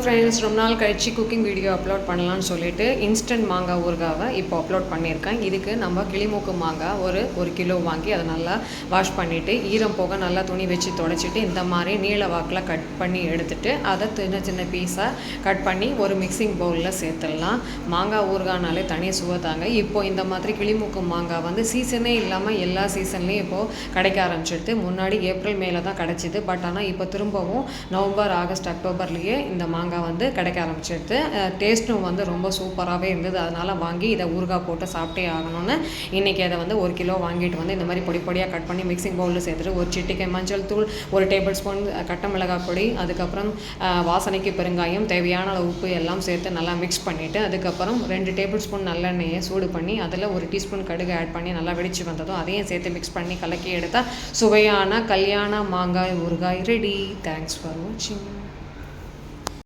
Friends, ரொம்ப நாள் கழிச்சு குக்கிங் வீடியோ அப்லோட் பண்ணலான்னு சொல்லிட்டு இன்ஸ்டன்ட் மாங்காய் ஊறுகாவை இப்போ அப்லோட் பண்ணியிருக்கேன். இதுக்கு நம்ம கிளிமூக்கு மாங்காய் ஒரு கிலோ வாங்கி அதை நல்லா வாஷ் பண்ணிவிட்டு ஈரம் போக நல்லா துணி வச்சு துடைச்சிட்டு இந்த மாதிரி நீள வாக்கில் கட் பண்ணி எடுத்துகிட்டு அதை சின்ன சின்ன பீஸாக கட் பண்ணி ஒரு மிக்சிங் பவுலில் சேர்த்துடலாம். மாங்காய் ஊறுகானாலே தனி சுவைதாங்க. இப்போது இந்த மாதிரி கிளிமூக்கு மாங்காய் வந்து சீசனே இல்லாமல் எல்லா சீசன்லேயும் இப்போது கிடைக்க ஆரம்பிச்சிடுது. முன்னாடி ஏப்ரல் மேலே தான் கிடச்சிது. பட் ஆனால் இப்போ திரும்பவும் நவம்பர், ஆகஸ்ட், அக்டோபர்லேயே இந்த மாங்காய் வந்து கிடைக்க ஆரம்பிச்சிடுது. டேஸ்ட்டும் வந்து ரொம்ப சூப்பராகவே இருந்தது. அதனால் வாங்கி இதை ஊறுகாய் போட்டு சாப்பிட்டே ஆகணும்னு இன்றைக்கி அதை வந்து 1 கிலோ வாங்கிட்டு வந்து இந்த மாதிரி பொடி பொடியாக கட் பண்ணி மிக்சிங் பவுலில் சேர்த்துட்டு ஒரு சிட்டிகை மஞ்சள் தூள், 1 டேபிள் ஸ்பூன் கட்ட மிளகாய் பொடி, அதுக்கப்புறம் வாசனைக்கு பெருங்காயம், தேவையான அளவு உப்பு எல்லாம் சேர்த்து நல்லா மிக்ஸ் பண்ணிவிட்டு அதுக்கப்புறம் 2 டேபிள் ஸ்பூன் நல்லெண்ணெயை சூடு பண்ணி அதில் 1 டீஸ்பூன் கடுகு ஆட் பண்ணி நல்லா வெடிச்சு வந்ததும் அதையும் சேர்த்து மிக்ஸ் பண்ணி கலக்கி எடுத்தால் சுவையான கல்யாண மாங்காய் ஊறுகாய் ரெடி. தேங்க்ஸ் ஃபார் வாட்சிங்.